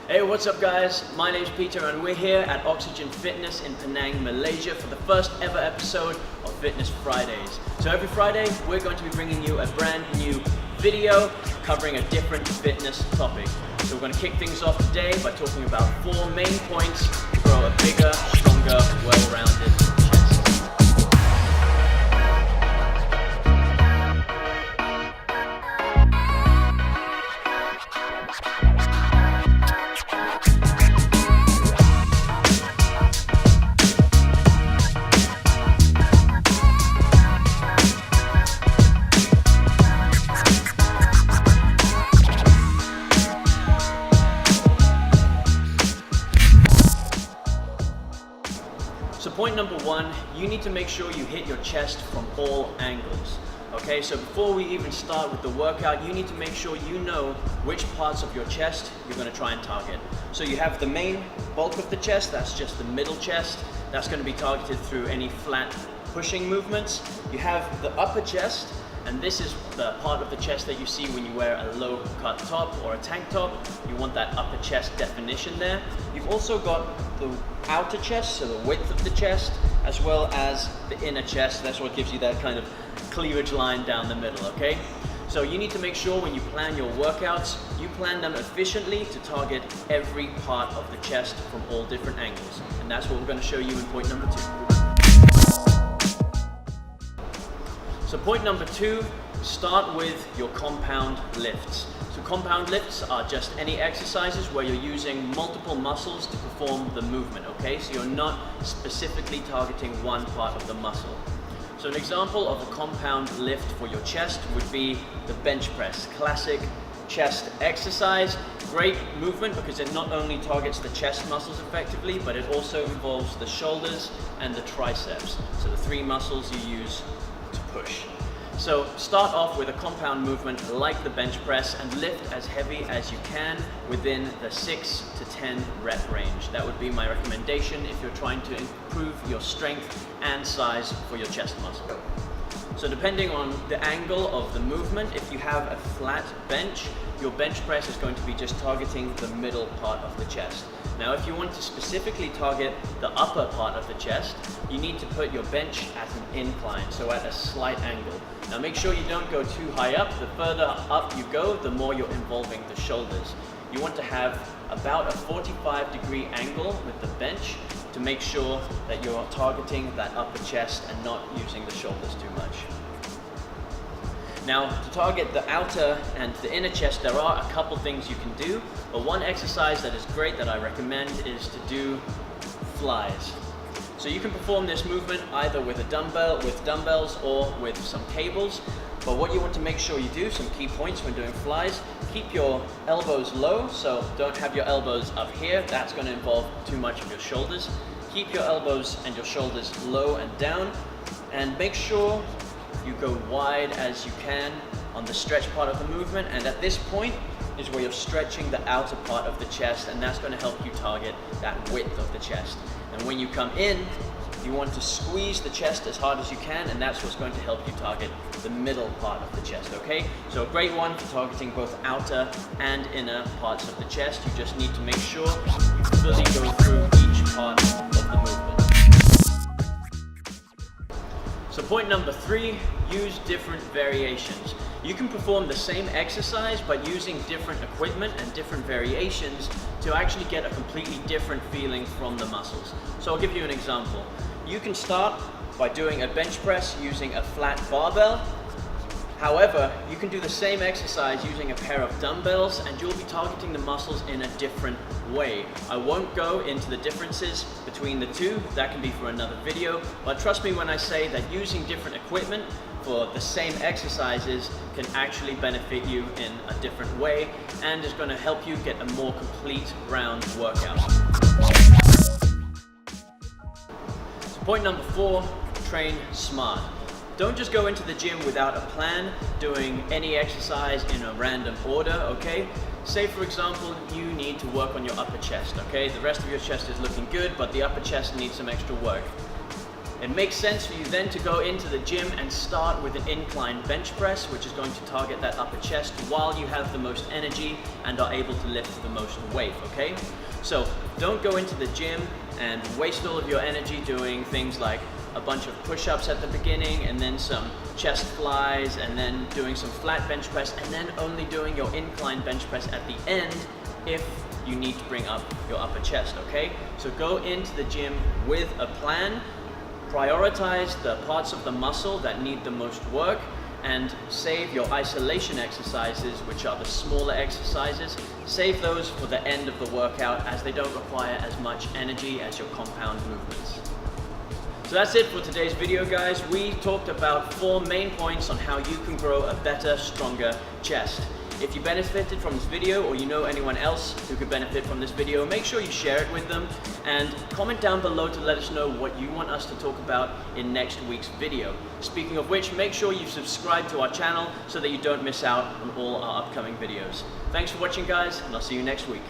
Hey, what's up guys? My name's Peter and we're here at Oxygen Fitness in Penang, Malaysia for the first ever episode of Fitness Fridays. So every Friday we're going to be bringing you a brand new video covering a different fitness topic. So we're going to kick things off today by talking about 4 main points to grow a bigger, stronger, well-rounded chest. So point number 1, you need to make sure you hit your chest from all angles. Okay, so before we even start with the workout, you need to make sure you know which parts of your chest you're going to try and target. So you have the main bulk of the chest, that's just the middle chest. That's going to be targeted through any flat pushing movements. You have the upper chest, and this is the part of the chest that you see when you wear a low cut top or a tank top. You want that upper chest definition there. You've also got the outer chest, so the width of the chest, as well as the inner chest. That's what gives you that kind of cleavage line down the middle, okay? So you need to make sure when you plan your workouts, you plan them efficiently to target every part of the chest from all different angles. And that's what we're going to show you in point number 2. So point number 2, start with your compound lifts. So compound lifts are just any exercises where you're using multiple muscles to perform the movement, okay? So you're not specifically targeting one part of the muscle. So an example of a compound lift for your chest would be the bench press, classic chest exercise. Great movement because it not only targets the chest muscles effectively, but it also involves the shoulders and the triceps. So the 3 muscles you use to push. So start off with a compound movement like the bench press and lift as heavy as you can within the 6 to 10 rep range. That would be my recommendation if you're trying to improve your strength and size for your chest muscle. So depending on the angle of the movement, if you have a flat bench, your bench press is going to be just targeting the middle part of the chest. Now if you want to specifically target the upper part of the chest, you need to put your bench at an incline, so at a slight angle. Now make sure you don't go too high up. The further up you go, the more you're involving the shoulders. You want to have about a 45-degree angle with the bench to make sure that you're targeting that upper chest and not using the shoulders too much. Now, to target the outer and the inner chest, there are a couple things you can do, but one exercise that is great that I recommend is to do flies. So you can perform this movement either with dumbbells or with some cables, but what you want to make sure you do, some key points when doing flies, keep your elbows low, so don't have your elbows up here, that's going to involve too much of your shoulders. Keep your elbows and your shoulders low and down, and make sure you go wide as you can on the stretch part of the movement, and at this point is where you're stretching the outer part of the chest, and that's going to help you target that width of the chest. And when you come in, you want to squeeze the chest as hard as you can, and that's what's going to help you target the middle part of the chest, okay? So a great one for targeting both outer and inner parts of the chest. You just need to make sure you fully go through each part of the movement. So point number 3, use different variations. You can perform the same exercise but using different equipment and different variations to actually get a completely different feeling from the muscles. So I'll give you an example. You can start by doing a bench press using a flat barbell. However, you can do the same exercise using a pair of dumbbells and you'll be targeting the muscles in a different way. I won't go into the differences between the two, that can be for another video, but trust me when I say that using different equipment for the same exercises can actually benefit you in a different way and is going to help you get a more complete round workout. So point number 4, train smart. Don't just go into the gym without a plan, doing any exercise in a random order, okay? Say for example, you need to work on your upper chest, okay? The rest of your chest is looking good, but the upper chest needs some extra work. It makes sense for you then to go into the gym and start with an incline bench press, which is going to target that upper chest while you have the most energy and are able to lift the most weight, okay? So don't go into the gym and waste all of your energy doing things like a bunch of push-ups at the beginning and then some chest flies and then doing some flat bench press and then only doing your incline bench press at the end if you need to bring up your upper chest, okay? So go into the gym with a plan, prioritize the parts of the muscle that need the most work, and save your isolation exercises, which are the smaller exercises, save those for the end of the workout as they don't require as much energy as your compound movements. So that's it for today's video, guys. We talked about 4 main points on how you can grow a better, stronger chest. If you benefited from this video or you know anyone else who could benefit from this video, make sure you share it with them and comment down below to let us know what you want us to talk about in next week's video. Speaking of which, make sure you subscribe to our channel so that you don't miss out on all our upcoming videos. Thanks for watching, guys, and I'll see you next week.